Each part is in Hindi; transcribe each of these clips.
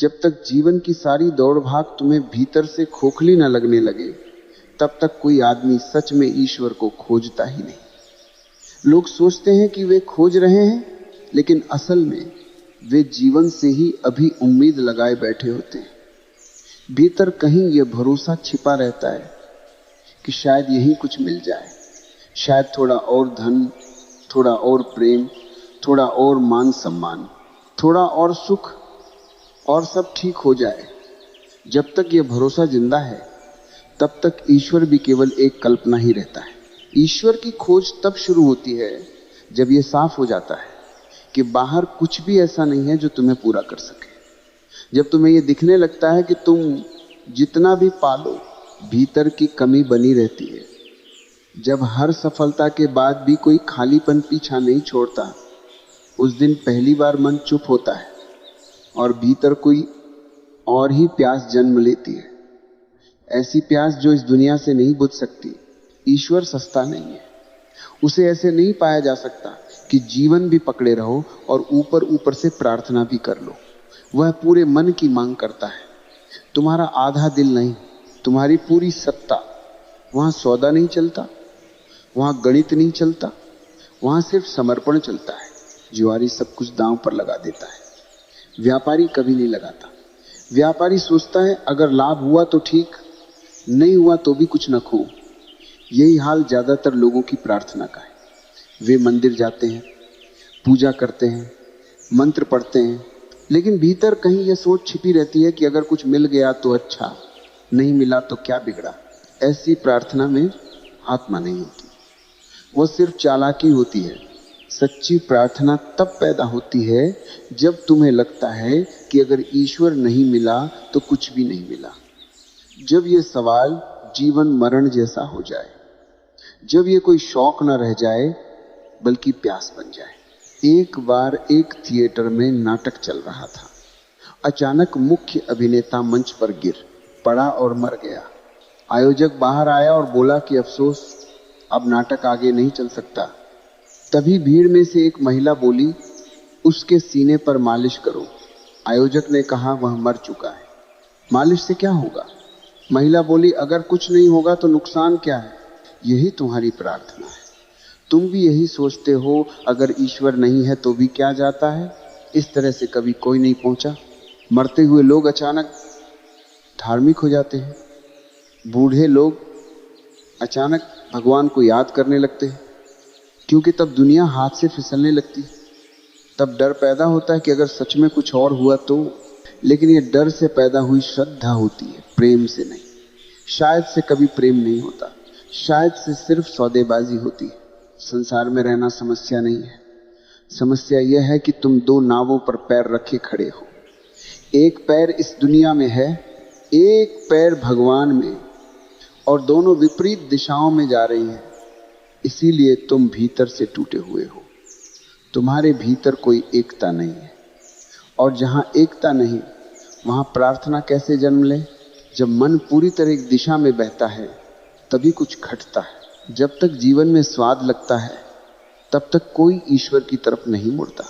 जब तक जीवन की सारी दौड़ भाग तुम्हें भीतर से खोखली न लगने लगे, तब तक कोई आदमी सच में ईश्वर को खोजता ही नहीं। लोग सोचते हैं कि वे खोज रहे हैं, लेकिन असल में वे जीवन से ही अभी उम्मीद लगाए बैठे होते हैं। भीतर कहीं यह भरोसा छिपा रहता है कि शायद यही कुछ मिल जाए, शायद थोड़ा और धन, थोड़ा और प्रेम, थोड़ा और मान सम्मान, थोड़ा और सुख, और सब ठीक हो जाए। जब तक यह भरोसा जिंदा है, तब तक ईश्वर भी केवल एक कल्पना ही रहता है। ईश्वर की खोज तब शुरू होती है जब यह साफ हो जाता है कि बाहर कुछ भी ऐसा नहीं है जो तुम्हें पूरा कर सके। जब तुम्हें यह दिखने लगता है कि तुम जितना भी पालो, भीतर की कमी बनी रहती है। जब हर सफलता के बाद भी कोई खालीपन पीछा नहीं छोड़ता, उस दिन पहली बार मन चुप होता है और भीतर कोई और ही प्यास जन्म लेती है। ऐसी प्यास जो इस दुनिया से नहीं बुझ सकती। ईश्वर सस्ता नहीं है, उसे ऐसे नहीं पाया जा सकता कि जीवन भी पकड़े रहो और ऊपर ऊपर से प्रार्थना भी कर लो। वह पूरे मन की मांग करता है, तुम्हारा आधा दिल नहीं, तुम्हारी पूरी सत्ता। वहां सौदा नहीं चलता, वहां गणित नहीं चलता, वहां सिर्फ समर्पण चलता है। जुआरी सब कुछ दांव पर लगा देता है, व्यापारी कभी नहीं लगाता। व्यापारी सोचता है अगर लाभ हुआ तो ठीक, नहीं हुआ तो भी कुछ न खो। यही हाल ज्यादातर लोगों की प्रार्थना का है। वे मंदिर जाते हैं, पूजा करते हैं, मंत्र पढ़ते हैं, लेकिन भीतर कहीं यह सोच छिपी रहती है कि अगर कुछ मिल गया तो अच्छा, नहीं मिला तो क्या बिगड़ा। ऐसी प्रार्थना में आत्मा नहीं होती, वो सिर्फ चालाकी होती है। सच्ची प्रार्थना तब पैदा होती है जब तुम्हें लगता है कि अगर ईश्वर नहीं मिला तो कुछ भी नहीं मिला। जब ये सवाल जीवन मरण जैसा हो जाए, जब ये कोई शौक न रह जाए बल्कि प्यास बन जाए। एक बार एक थिएटर में नाटक चल रहा था। अचानक मुख्य अभिनेता मंच पर गिर पड़ा और मर गया। आयोजक बाहर आया और बोला कि अफसोस, अब नाटक आगे नहीं चल सकता। तभी भीड़ में से एक महिला बोली, उसके सीने पर मालिश करो। आयोजक ने कहा, वह मर चुका है, मालिश से क्या होगा। महिला बोली, अगर कुछ नहीं होगा तो नुकसान क्या है। यही तुम्हारी प्रार्थना है। तुम भी यही सोचते हो, अगर ईश्वर नहीं है तो भी क्या जाता है। इस तरह से कभी कोई नहीं पहुंचा। मरते हुए लोग अचानक धार्मिक हो जाते हैं। बूढ़े लोग अचानक भगवान को याद करने लगते हैं, क्योंकि तब दुनिया हाथ से फिसलने लगती। तब डर पैदा होता है कि अगर सच में कुछ और हुआ तो। लेकिन ये डर से पैदा हुई श्रद्धा होती है, प्रेम से नहीं। शायद से कभी प्रेम नहीं होता, शायद से सिर्फ सौदेबाजी होती है। संसार में रहना समस्या नहीं है। समस्या यह है कि तुम दो नावों पर पैर रखे खड़े हो। एक पैर इस दुनिया में है, एक पैर भगवान में, और दोनों विपरीत दिशाओं में जा रही हैं। इसीलिए तुम भीतर से टूटे हुए हो। तुम्हारे भीतर कोई एकता नहीं है, और जहां एकता नहीं, वहां प्रार्थना कैसे जन्म ले। जब मन पूरी तरह एक दिशा में बहता है, तभी कुछ घटता है। जब तक जीवन में स्वाद लगता है, तब तक कोई ईश्वर की तरफ नहीं मुड़ता।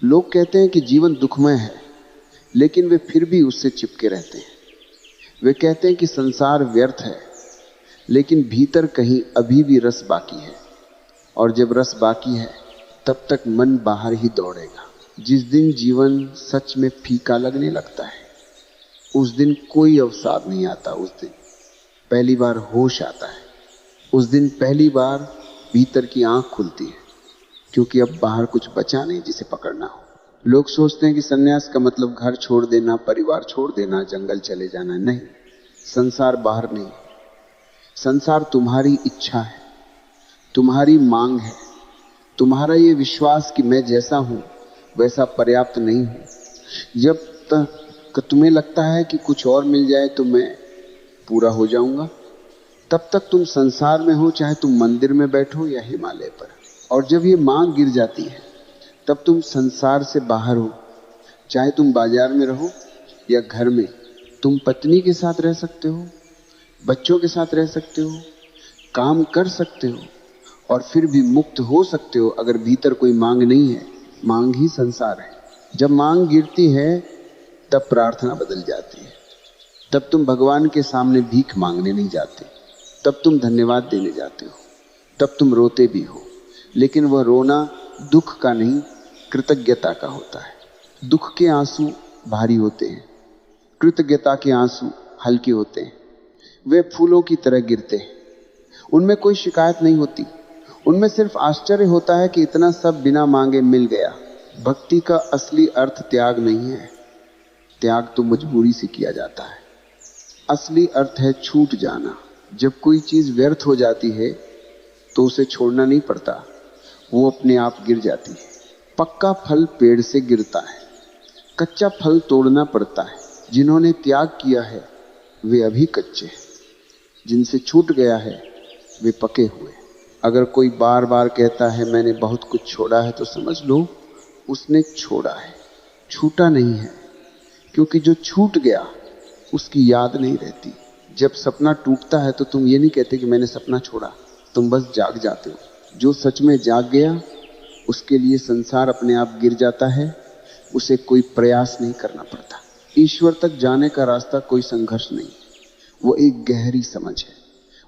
लोग कहते हैं कि जीवन दुखमय है, लेकिन वे फिर भी उससे चिपके रहते हैं। वे कहते हैं कि संसार व्यर्थ है, लेकिन भीतर कहीं अभी भी रस बाकी है। और जब रस बाकी है, तब तक मन बाहर ही दौड़ेगा। जिस दिन जीवन सच में फीका लगने लगता है, उस दिन कोई अवसाद नहीं आता। उस दिन पहली बार होश आता है। उस दिन पहली बार भीतर की आंख खुलती है, क्योंकि अब बाहर कुछ बचा नहीं जिसे पकड़ना हो। लोग सोचते हैं कि सन्यास का मतलब घर छोड़ देना, परिवार छोड़ देना, जंगल चले जाना। नहीं, संसार बाहर नहीं। संसार तुम्हारी इच्छा है, तुम्हारी मांग है, तुम्हारा ये विश्वास कि मैं जैसा हूं वैसा पर्याप्त नहीं हूं। जब तक तुम्हें लगता है कि कुछ और मिल जाए तो मैं पूरा हो जाऊंगा, तब तक तुम संसार में हो, चाहे तुम मंदिर में बैठो या हिमालय पर। और जब ये मांग गिर जाती है, तब तुम संसार से बाहर हो। चाहे तुम बाजार में रहो या घर में, तुम पत्नी के साथ रह सकते हो, बच्चों के साथ रह सकते हो, काम कर सकते हो, और फिर भी मुक्त हो सकते हो अगर भीतर कोई मांग नहीं है। मांग ही संसार है। जब मांग गिरती है, तब प्रार्थना बदल जाती है। तब तुम भगवान के सामने भीख मांगने नहीं जाते, तब तुम धन्यवाद देने जाते हो, तब तुम रोते भी हो, लेकिन वह रोना दुख का नहीं, कृतज्ञता का होता है। दुख के आंसू भारी होते हैं, कृतज्ञता के आंसू हल्के होते हैं। वे फूलों की तरह गिरते हैं, उनमें कोई शिकायत नहीं होती, उनमें सिर्फ आश्चर्य होता है कि इतना सब बिना मांगे मिल गया। भक्ति का असली अर्थ त्याग नहीं है, त्याग तो मजबूरी से किया जाता है। असली अर्थ है छूट जाना। जब कोई चीज व्यर्थ हो जाती है तो उसे छोड़ना नहीं पड़ता, वो अपने आप गिर जाती है। पक्का फल पेड़ से गिरता है, कच्चा फल तोड़ना पड़ता है। जिन्होंने त्याग किया है वे अभी कच्चे हैं, जिनसे छूट गया है वे पके हुए। अगर कोई बार बार कहता है मैंने बहुत कुछ छोड़ा है, तो समझ लो उसने छोड़ा है, छूटा नहीं है। क्योंकि जो छूट गया उसकी याद नहीं रहती। जब सपना टूटता है तो तुम ये नहीं कहते कि मैंने सपना छोड़ा, तुम बस जाग जाते हो। जो सच में जाग गया उसके लिए संसार अपने आप गिर जाता है, उसे कोई प्रयास नहीं करना पड़ता। ईश्वर तक जाने का रास्ता कोई संघर्ष नहीं, वो एक गहरी समझ है।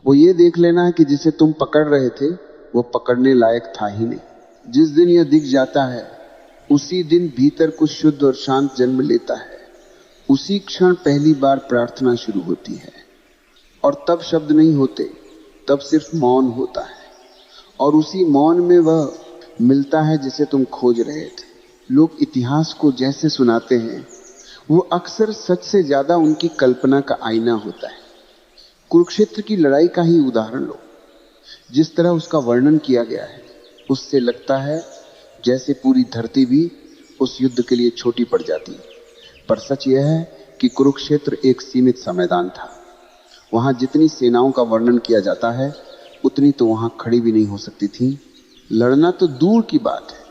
वो ये देख लेना है कि जिसे तुम पकड़ रहे थे वो पकड़ने लायक था ही नहीं। जिस दिन यह दिख जाता है उसी दिन भीतर कुछ शुद्ध और शांत जन्म लेता है। उसी क्षण पहली बार प्रार्थना शुरू होती है, और तब शब्द नहीं होते, तब सिर्फ मौन होता है। और उसी मौन में वह मिलता है जिसे तुम खोज रहे थे। लोग इतिहास को जैसे सुनाते हैं वो अक्सर सच से ज्यादा उनकी कल्पना का आईना होता है। कुरुक्षेत्र की लड़ाई का ही उदाहरण लो, जिस तरह उसका वर्णन किया गया है उससे लगता है जैसे पूरी धरती भी उस युद्ध के लिए छोटी पड़ जाती। पर सच यह है कि कुरुक्षेत्र एक सीमित सा मैदान था। वहां जितनी सेनाओं का वर्णन किया जाता है उतनी तो वहां खड़ी भी नहीं हो सकती थी। लड़ना तो दूर की बात है,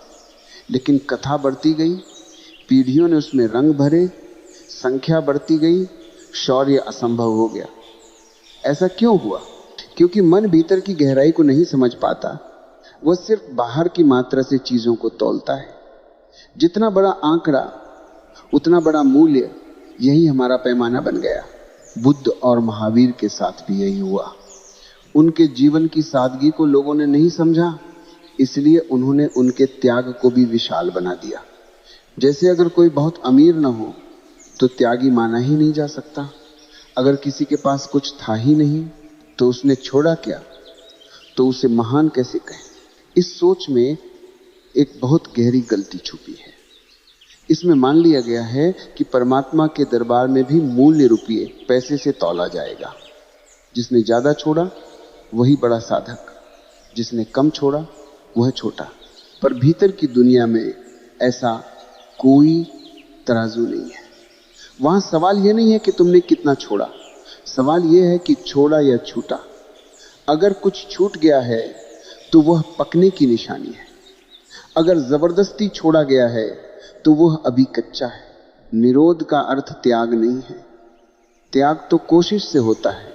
लेकिन कथा बढ़ती गई, पीढ़ियों ने उसमें रंग भरे, संख्या बढ़ती गई, शौर्य असंभव हो गया। ऐसा क्यों हुआ? क्योंकि मन भीतर की गहराई को नहीं समझ पाता, वह सिर्फ बाहर की मात्रा से चीजों को तौलता है। जितना बड़ा आंकड़ा उतना बड़ा मूल्य, यही हमारा पैमाना बन गया। बुद्ध और महावीर के साथ भी यही हुआ। उनके जीवन की सादगी को लोगों ने नहीं समझा, इसलिए उन्होंने उनके त्याग को भी विशाल बना दिया। जैसे अगर कोई बहुत अमीर न हो तो त्यागी माना ही नहीं जा सकता। अगर किसी के पास कुछ था ही नहीं तो उसने छोड़ा क्या, तो उसे महान कैसे कहें? इस सोच में एक बहुत गहरी गलती छुपी है। इसमें मान लिया गया है कि परमात्मा के दरबार में भी मूल्य रुपये पैसे से तौला जाएगा। जिसने ज्यादा छोड़ा वही बड़ा साधक, जिसने कम छोड़ा वह छोटा। पर भीतर की दुनिया में ऐसा कोई तराजू नहीं है। वहां सवाल यह नहीं है कि तुमने कितना छोड़ा, सवाल यह है कि छोड़ा या छूटा। अगर कुछ छूट गया है तो वह पकने की निशानी है। अगर जबरदस्ती छोड़ा गया है तो वह अभी कच्चा है। निरोध का अर्थ त्याग नहीं है। त्याग तो कोशिश से होता है,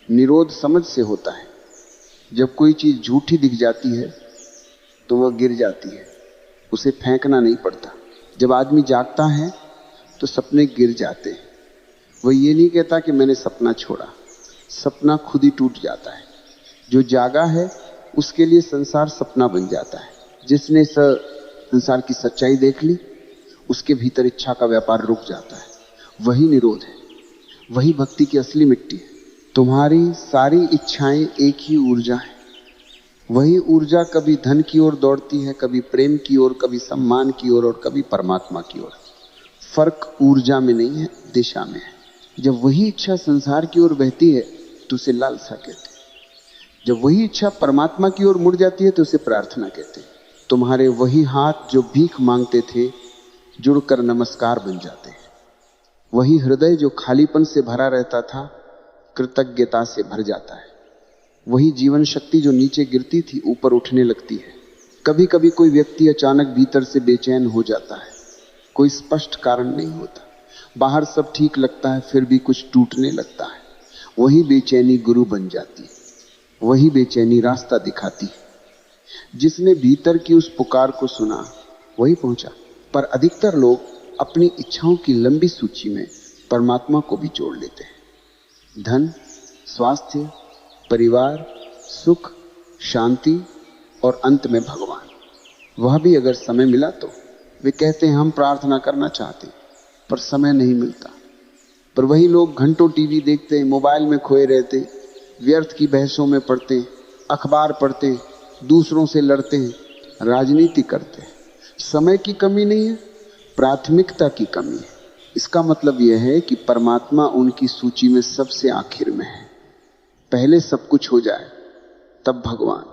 निरोध समझ से होता है। जब कोई चीज झूठी दिख जाती है तो वह गिर जाती है, उसे फेंकना नहीं पड़ता। जब आदमी जागता है तो सपने गिर जाते हैं। वह ये नहीं कहता कि मैंने सपना छोड़ा, सपना खुद ही टूट जाता है। जो जागा है उसके लिए संसार सपना बन जाता है। जिसने संसार की सच्चाई देख ली उसके भीतर इच्छा का व्यापार रुक जाता है। वही निरोध है, वही भक्ति की असली मिट्टी है। तुम्हारी सारी इच्छाएं एक ही ऊर्जा है। वही ऊर्जा कभी धन की ओर दौड़ती है, कभी प्रेम की ओर, कभी सम्मान की ओर और कभी परमात्मा की ओर। फर्क ऊर्जा में नहीं है, दिशा में है। जब वही इच्छा संसार की ओर बहती है तो उसे लालसा कहते हैं। जब वही इच्छा परमात्मा की ओर मुड़ जाती है तो उसे प्रार्थना कहते हैं। तुम्हारे वही हाथ जो भीख मांगते थे जुड़कर नमस्कार बन जाते हैं। वही हृदय जो खालीपन से भरा रहता था कृतज्ञता से भर जाता है। वही जीवन शक्ति जो नीचे गिरती थी ऊपर उठने लगती है। कभी कभी कोई व्यक्ति अचानक भीतर से बेचैन हो जाता है, कोई स्पष्ट कारण नहीं होता। बाहर सब ठीक लगता है फिर भी कुछ टूटने लगता है। वही बेचैनी गुरु बन जाती है, वही बेचैनी रास्ता दिखाती है। जिसने भीतर की उस पुकार को सुना वही पहुंचा। पर अधिकतर लोग अपनी इच्छाओं की लंबी सूची में परमात्मा को भी जोड़ लेते हैं। धन, स्वास्थ्य, परिवार, सुख, शांति और अंत में भगवान। वह भी अगर समय मिला तो वे कहते हैं हम प्रार्थना करना चाहते हैं पर समय नहीं मिलता। पर वही लोग घंटों टीवी देखते हैं, मोबाइल में खोए रहते हैं, व्यर्थ की बहसों में पड़ते हैं, अखबार पढ़ते हैं, दूसरों से लड़ते हैं, राजनीति करते हैं। समय की कमी नहीं है, प्राथमिकता की कमी है। इसका मतलब यह है कि परमात्मा उनकी सूची में सबसे आखिर में है। पहले सब कुछ हो जाए तब भगवान।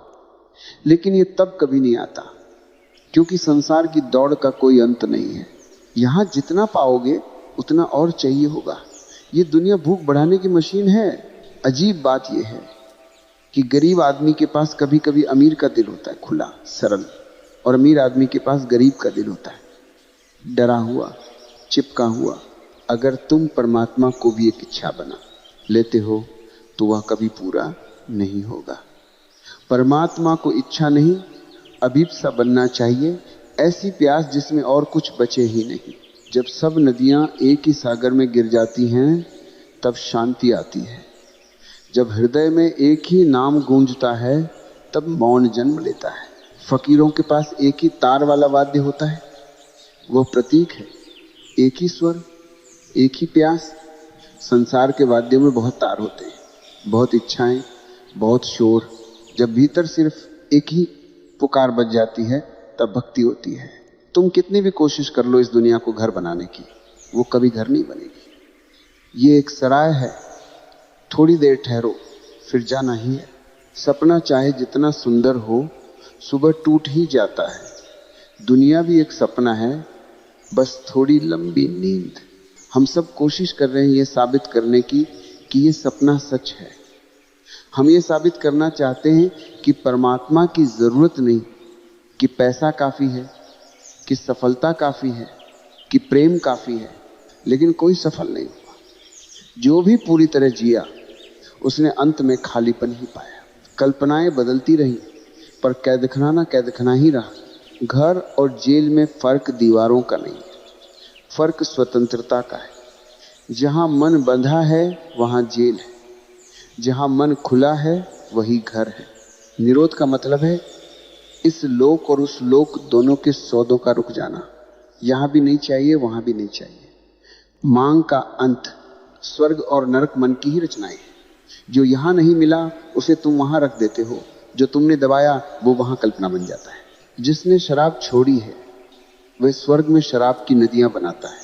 लेकिन ये तब कभी नहीं आता क्योंकि संसार की दौड़ का कोई अंत नहीं है। यहां जितना पाओगे उतना और चाहिए होगा। ये दुनिया भूख बढ़ाने की मशीन है। अजीब बात यह है कि गरीब आदमी के पास कभी कभी अमीर का दिल होता है, खुला, सरल, और अमीर आदमी के पास गरीब का दिल होता है, डरा हुआ, चिपका हुआ। अगर तुम परमात्मा को भी एक इच्छा बना लेते हो तो वह कभी पूरा नहीं होगा। परमात्मा को इच्छा नहीं, अभीप्सा बनना चाहिए, ऐसी प्यास जिसमें और कुछ बचे ही नहीं। जब सब नदियां एक ही सागर में गिर जाती हैं तब शांति आती है। जब हृदय में एक ही नाम गूंजता है तब मौन जन्म लेता है। फकीरों के पास एक ही तार वाला वाद्य होता है, वो प्रतीक है, एक ही स्वर, एक ही प्यास। संसार के वाद्यों में बहुत तार होते हैं, बहुत इच्छाएं, बहुत शोर। जब भीतर सिर्फ एक ही पुकार बज जाती है तब भक्ति होती है। तुम कितनी भी कोशिश कर लो इस दुनिया को घर बनाने की, वो कभी घर नहीं बनेगी। ये एक सराय है, थोड़ी देर ठहरो फिर जाना ही है। सपना चाहे जितना सुंदर हो सुबह टूट ही जाता है। दुनिया भी एक सपना है, बस थोड़ी लंबी नींद। हम सब कोशिश कर रहे हैं ये साबित करने की कि ये सपना सच है। हम ये साबित करना चाहते हैं कि परमात्मा की जरूरत नहीं, कि पैसा काफी है, कि सफलता काफी है, कि प्रेम काफी है। लेकिन कोई सफल नहीं हुआ। जो भी पूरी तरह जिया उसने अंत में खालीपन ही पाया। कल्पनाएं बदलती रही पर कैदखाना ही रहा। घर और जेल में फर्क दीवारों का नहीं, फर्क स्वतंत्रता का है। जहां मन बंधा है वहां जेल है, जहां मन खुला है वही घर है। निरोध का मतलब है इस लोक और उस लोक दोनों के सौदों का रुक जाना। यहां भी नहीं चाहिए, वहां भी नहीं चाहिए। मांग का अंत। स्वर्ग और नरक मन की ही रचनाएं हैं। जो यहां नहीं मिला उसे तुम वहां रख देते हो, जो तुमने दबाया वो वहां कल्पना बन जाता है। जिसने शराब छोड़ी है वह स्वर्ग में शराब की नदियां बनाता है।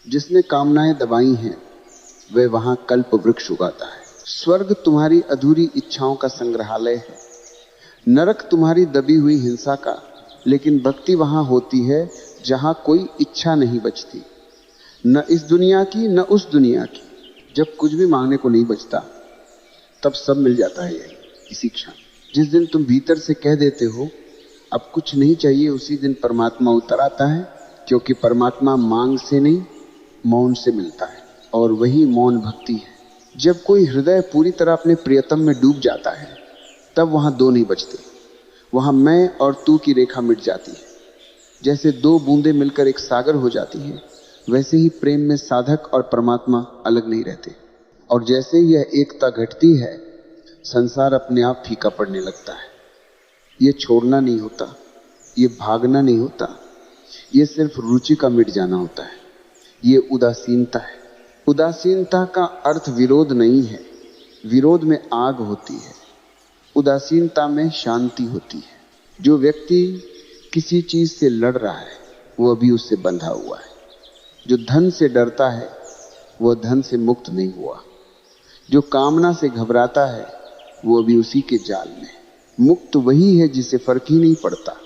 जिसने कामनाएं दबाई हैं वह वहां कल्प वृक्ष उगाता है। स्वर्ग तुम्हारी अधूरी इच्छाओं का संग्रहालय है, नरक तुम्हारी दबी हुई हिंसा का। लेकिन भक्ति वहां होती है जहां कोई इच्छा नहीं बचती, न इस दुनिया की न उस दुनिया की। जब कुछ भी मांगने को नहीं बचता तब सब मिल जाता है इसी क्षण। जिस दिन तुम भीतर से कह देते हो अब कुछ नहीं चाहिए, उसी दिन परमात्मा उतर आता है। क्योंकि परमात्मा मांग से नहीं मौन से मिलता है, और वही मौन भक्ति है। जब कोई हृदय पूरी तरह अपने प्रियतम में डूब जाता है तब वहां दो नहीं बचते, वहां मैं और तू की रेखा मिट जाती है। जैसे दो बूंदें मिलकर एक सागर हो जाती हैं, वैसे ही प्रेम में साधक और परमात्मा अलग नहीं रहते। और जैसे ही यह एकता घटती है संसार अपने आप फीका पड़ने लगता है। ये छोड़ना नहीं होता, ये भागना नहीं होता, ये सिर्फ रुचि का मिट जाना होता है। ये उदासीनता है। उदासीनता का अर्थ विरोध नहीं है, विरोध में आग होती है, उदासीनता में शांति होती है। जो व्यक्ति किसी चीज से लड़ रहा है वो अभी उससे बंधा हुआ है। जो धन से डरता है वह धन से मुक्त नहीं हुआ। जो कामना से घबराता है वो अभी उसी के जाल में। मुक्त वही है जिसे फर्क ही नहीं पड़ता।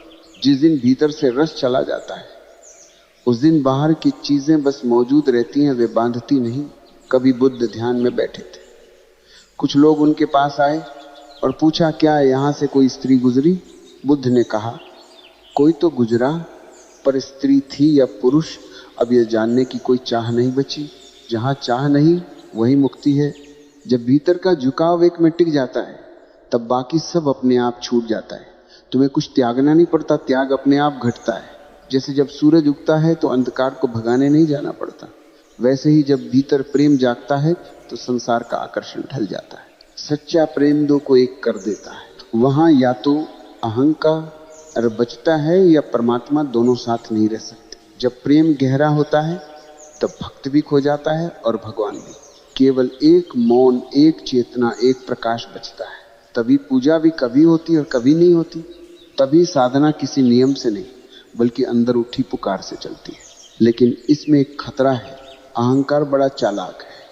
जिस दिन भीतर से रस चला जाता है उस दिन बाहर की चीजें बस मौजूद रहती हैं, वे बांधती नहीं। कभी बुद्ध ध्यान में बैठे थे, कुछ लोग उनके पास आए और पूछा क्या यहां से कोई स्त्री गुजरी? बुद्ध ने कहा कोई तो गुजरा, पर स्त्री थी या पुरुष अब यह जानने की कोई चाह नहीं बची। जहां चाह नहीं वही मुक्ति है। जब भीतर का झुकाव एक में टिक जाता है तब बाकी सब अपने आप छूट जाता है। तुम्हें कुछ त्यागना नहीं पड़ता, त्याग अपने आप घटता है। जैसे जब सूरज उगता है तो अंधकार को भगाने नहीं जाना पड़ता, वैसे ही जब भीतर प्रेम जागता है तो संसार का आकर्षण ढल जाता है। सच्चा प्रेम दो को एक कर देता है। वहां या तो अहंकार बचता है या परमात्मा, दोनों साथ नहीं रह सकते। जब प्रेम गहरा होता है तब भक्त भी खो जाता है और भगवान भी। केवल एक मौन, एक चेतना, एक प्रकाश बचता है। तभी पूजा भी कभी होती और कभी नहीं होती। तभी साधना किसी नियम से नहीं बल्कि अंदर उठी पुकार से चलती है। लेकिन इसमें एक खतरा है। अहंकार बड़ा चालाक है।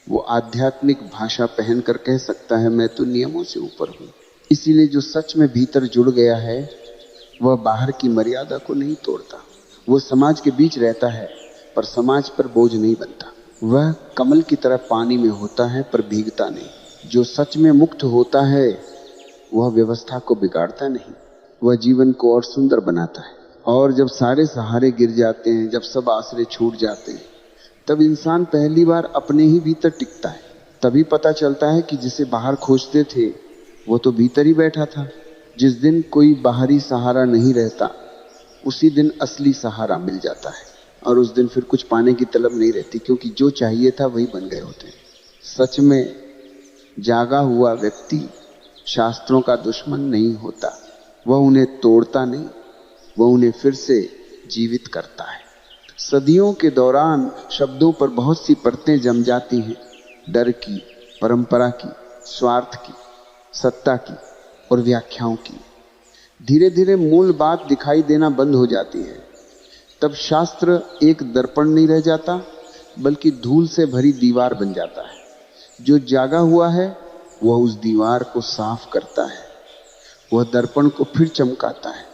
वो आध्यात्मिक भाषा पहनकर कह सकता है मैं तो नियमों से ऊपर हूं। इसीलिए जो सच में भीतर जुड़ गया है वह बाहर की मर्यादा को नहीं तोड़ता। वो समाज के बीच रहता है पर समाज पर बोझ नहीं बनता। वह कमल की तरह पानी में होता है पर भीगता नहीं। जो सच में मुक्त होता है वह व्यवस्था को बिगाड़ता नहीं, वह जीवन को और सुंदर बनाता है। और जब सारे सहारे गिर जाते हैं, जब सब आसरे छूट जाते हैं, तब इंसान पहली बार अपने ही भीतर टिकता है। तभी पता चलता है कि जिसे बाहर खोजते थे वो तो भीतर ही बैठा था। जिस दिन कोई बाहरी सहारा नहीं रहता उसी दिन असली सहारा मिल जाता है और उस दिन फिर कुछ पाने की तलब नहीं रहती, क्योंकि जो चाहिए था वही बन गए होते हैं। सच में जागा हुआ व्यक्ति शास्त्रों का दुश्मन नहीं होता। वह उन्हें तोड़ता नहीं, वह उन्हें फिर से जीवित करता है। सदियों के दौरान शब्दों पर बहुत सी परतें जम जाती हैं, डर की, परंपरा की, स्वार्थ की, सत्ता की और व्याख्याओं की। धीरे धीरे मूल बात दिखाई देना बंद हो जाती है। तब शास्त्र एक दर्पण नहीं रह जाता बल्कि धूल से भरी दीवार बन जाता है। जो जागा हुआ है वह उस दीवार को साफ करता है, वह दर्पण को फिर चमकाता है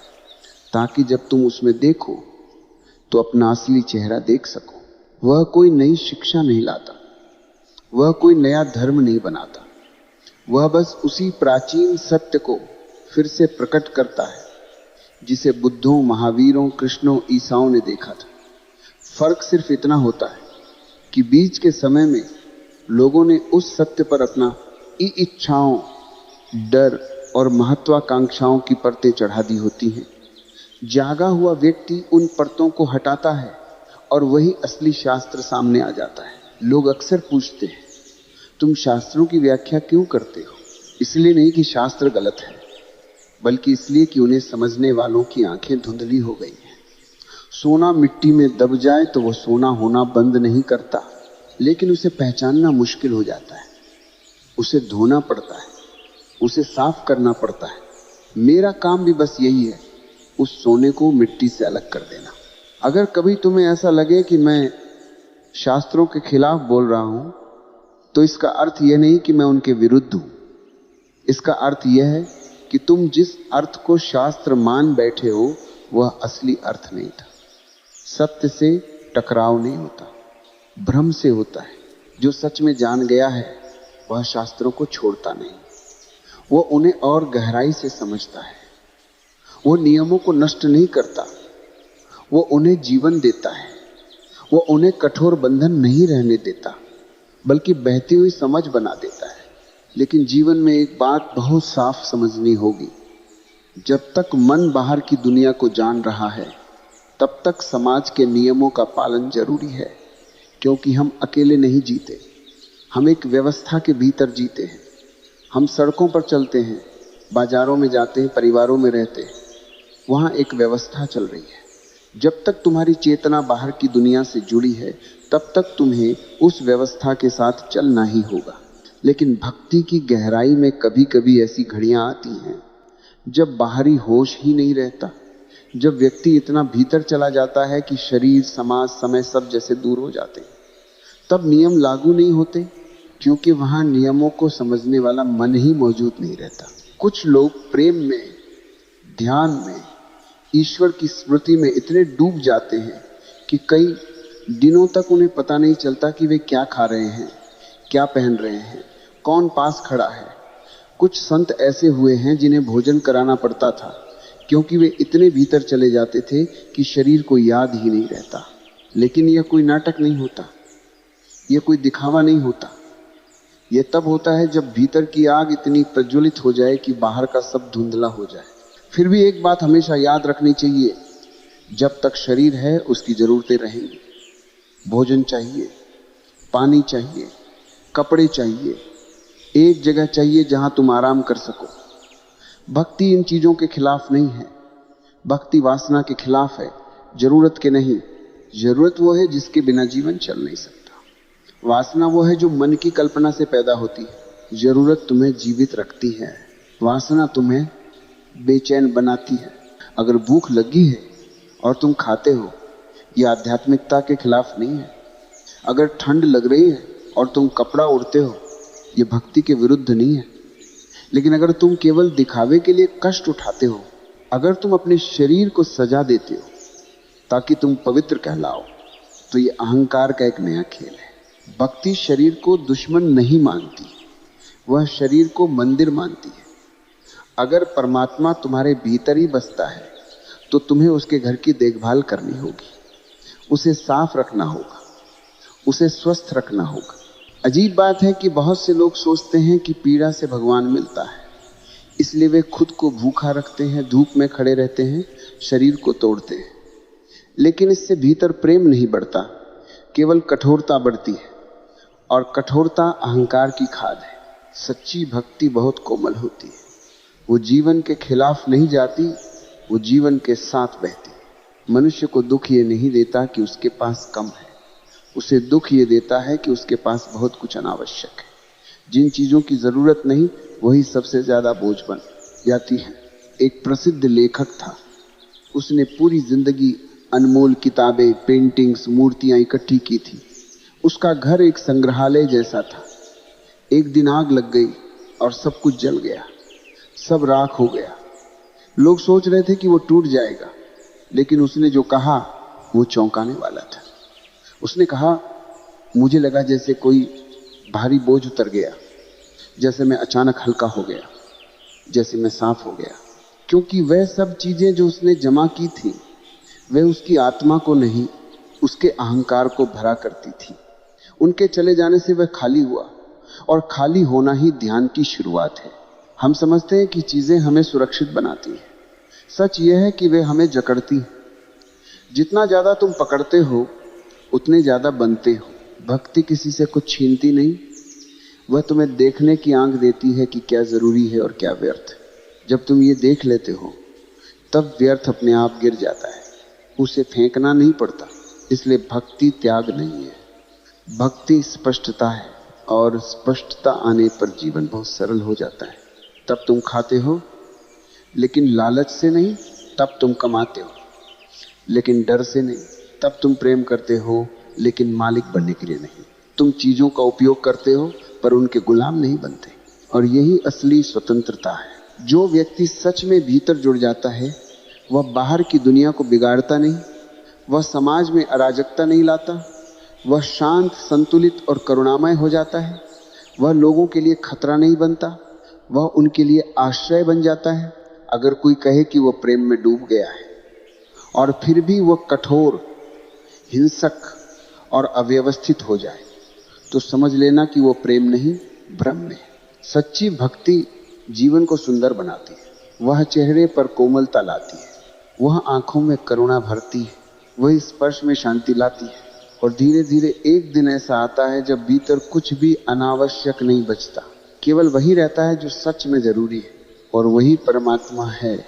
ताकि जब तुम उसमें देखो तो अपना असली चेहरा देख सको। वह कोई नई शिक्षा नहीं लाता, वह कोई नया धर्म नहीं बनाता, वह बस उसी प्राचीन सत्य को फिर से प्रकट करता है जिसे बुद्धों, महावीरों, कृष्णों, ईसाओं ने देखा था। फर्क सिर्फ इतना होता है कि बीच के समय में लोगों ने उस सत्य पर अपना इच्छाओं, डर और महत्वाकांक्षाओं की परतें चढ़ा दी होती हैं। जागा हुआ व्यक्ति उन परतों को हटाता है और वही असली शास्त्र सामने आ जाता है। लोग अक्सर पूछते हैं तुम शास्त्रों की व्याख्या क्यों करते हो? इसलिए नहीं कि शास्त्र गलत है, बल्कि इसलिए कि उन्हें समझने वालों की आंखें धुंधली हो गई हैं। सोना मिट्टी में दब जाए तो वह सोना होना बंद नहीं करता, लेकिन उसे पहचानना मुश्किल हो जाता है। उसे धोना पड़ता है, उसे साफ करना पड़ता है। मेरा काम भी बस यही है, उस सोने को मिट्टी से अलग कर देना। अगर कभी तुम्हें ऐसा लगे कि मैं शास्त्रों के खिलाफ बोल रहा हूं तो इसका अर्थ यह नहीं कि मैं उनके विरुद्ध हूं। इसका अर्थ यह है कि तुम जिस अर्थ को शास्त्र मान बैठे हो वह असली अर्थ नहीं था। सत्य से टकराव नहीं होता, भ्रम से होता है। जो सच में जान गया है वह शास्त्रों को छोड़ता नहीं, वो उन्हें और गहराई से समझता है। वो नियमों को नष्ट नहीं करता, वो उन्हें जीवन देता है। वो उन्हें कठोर बंधन नहीं रहने देता बल्कि बहती हुई समझ बना देता है। लेकिन जीवन में एक बात बहुत साफ समझनी होगी, जब तक मन बाहर की दुनिया को जान रहा है तब तक समाज के नियमों का पालन जरूरी है, क्योंकि हम अकेले नहीं जीते, हम एक व्यवस्था के भीतर जीते हैं। हम सड़कों पर चलते हैं, बाजारों में जाते हैं, परिवारों में रहते हैं, वहाँ एक व्यवस्था चल रही है। जब तक तुम्हारी चेतना बाहर की दुनिया से जुड़ी है तब तक तुम्हें उस व्यवस्था के साथ चलना ही होगा। लेकिन भक्ति की गहराई में कभी कभी ऐसी घड़ियां आती हैं जब बाहरी होश ही नहीं रहता, जब व्यक्ति इतना भीतर चला जाता है कि शरीर, समाज, समय सब जैसे दूर हो जाते हैं। तब नियम लागू नहीं होते, क्योंकि वहां नियमों को समझने वाला मन ही मौजूद नहीं रहता। कुछ लोग प्रेम में, ध्यान में, ईश्वर की स्मृति में इतने डूब जाते हैं कि कई दिनों तक उन्हें पता नहीं चलता कि वे क्या खा रहे हैं, क्या पहन रहे हैं, कौन पास खड़ा है। कुछ संत ऐसे हुए हैं जिन्हें भोजन कराना पड़ता था, क्योंकि वे इतने भीतर चले जाते थे कि शरीर को याद ही नहीं रहता। लेकिन यह कोई नाटक नहीं होता, यह कोई दिखावा नहीं होता। यह तब होता है जब भीतर की आग इतनी प्रज्वलित हो जाए कि बाहर का सब धुंधला हो जाए। फिर भी एक बात हमेशा याद रखनी चाहिए, जब तक शरीर है उसकी जरूरतें रहेंगी। भोजन चाहिए, पानी चाहिए, कपड़े चाहिए, एक जगह चाहिए जहां तुम आराम कर सको। भक्ति इन चीजों के खिलाफ नहीं है। भक्ति वासना के खिलाफ है, जरूरत के नहीं। जरूरत वो है जिसके बिना जीवन चल नहीं सकता। वासना वो है जो मन की कल्पना से पैदा होती है। जरूरत तुम्हें जीवित रखती है, वासना तुम्हें बेचैन बनाती है। अगर भूख लगी है और तुम खाते हो, यह आध्यात्मिकता के खिलाफ नहीं है। अगर ठंड लग रही है और तुम कपड़ा ओढ़ते हो, यह भक्ति के विरुद्ध नहीं है। लेकिन अगर तुम केवल दिखावे के लिए कष्ट उठाते हो, अगर तुम अपने शरीर को सजा देते हो ताकि तुम पवित्र कहलाओ, तो यह अहंकार का एक नया खेल है। भक्ति शरीर को दुश्मन नहीं मानती, वह शरीर को मंदिर मानती है। अगर परमात्मा तुम्हारे भीतर ही बसता है तो तुम्हें उसके घर की देखभाल करनी होगी, उसे साफ रखना होगा, उसे स्वस्थ रखना होगा। अजीब बात है कि बहुत से लोग सोचते हैं कि पीड़ा से भगवान मिलता है, इसलिए वे खुद को भूखा रखते हैं, धूप में खड़े रहते हैं, शरीर को तोड़ते हैं। लेकिन इससे भीतर प्रेम नहीं बढ़ता, केवल कठोरता बढ़ती है, और कठोरता अहंकार की खाद है। सच्ची भक्ति बहुत कोमल होती है। वो जीवन के खिलाफ नहीं जाती, वो जीवन के साथ बहती है। मनुष्य को दुख ये नहीं देता कि उसके पास कम है, उसे दुख ये देता है कि उसके पास बहुत कुछ अनावश्यक है। जिन चीजों की जरूरत नहीं, वही सबसे ज्यादा बोझ बन जाती है। एक प्रसिद्ध लेखक था, उसने पूरी जिंदगी अनमोल किताबें, पेंटिंग्स, मूर्तियां इकट्ठी की थी। उसका घर एक संग्रहालय जैसा था। एक दिन आग लग गई और सब कुछ जल गया, सब राख हो गया। लोग सोच रहे थे कि वो टूट जाएगा, लेकिन उसने जो कहा वो चौंकाने वाला था। उसने कहा, मुझे लगा जैसे कोई भारी बोझ उतर गया, जैसे मैं अचानक हल्का हो गया, जैसे मैं साफ हो गया। क्योंकि वह सब चीजें जो उसने जमा की थी, वह उसकी आत्मा को नहीं, उसके अहंकार को भरा करती थी। उनके चले जाने से वह खाली हुआ, और खाली होना ही ध्यान की शुरुआत है। हम समझते हैं कि चीजें हमें सुरक्षित बनाती हैं। सच यह है कि वे हमें जकड़ती हैं। जितना ज्यादा तुम पकड़ते हो, उतने ज्यादा बनते हो। भक्ति किसी से कुछ छीनती नहीं, वह तुम्हें देखने की आंख देती है कि क्या जरूरी है और क्या व्यर्थ। जब तुम ये देख लेते हो, तब व्यर्थ अपने आप गिर जाता है, उसे फेंकना नहीं पड़ता। इसलिए भक्ति त्याग नहीं है, भक्ति स्पष्टता है, और स्पष्टता आने पर जीवन बहुत सरल हो जाता है। तब तुम खाते हो, लेकिन लालच से नहीं। तब तुम कमाते हो, लेकिन डर से नहीं। तब तुम प्रेम करते हो, लेकिन मालिक बनने के लिए नहीं। तुम चीजों का उपयोग करते हो, पर उनके गुलाम नहीं बनते। और यही असली स्वतंत्रता है। जो व्यक्ति सच में भीतर जुड़ जाता है, वह बाहर की दुनिया को बिगाड़ता नहीं, वह समाज में अराजकता नहीं लाता, वह शांत, संतुलित और करुणामय हो जाता है। वह लोगों के लिए खतरा नहीं बनता, वह उनके लिए आश्रय बन जाता है। अगर कोई कहे कि वह प्रेम में डूब गया है और फिर भी वह कठोर, हिंसक और अव्यवस्थित हो जाए, तो समझ लेना कि वह प्रेम नहीं, भ्रम में है। सच्ची भक्ति जीवन को सुंदर बनाती है, वह चेहरे पर कोमलता लाती है, वह आंखों में करुणा भरती है, वह स्पर्श में शांति लाती है। और धीरे धीरे एक दिन ऐसा आता है जब भीतर कुछ भी अनावश्यक नहीं बचता, केवल वही रहता है जो सच में जरूरी है, और वही परमात्मा है।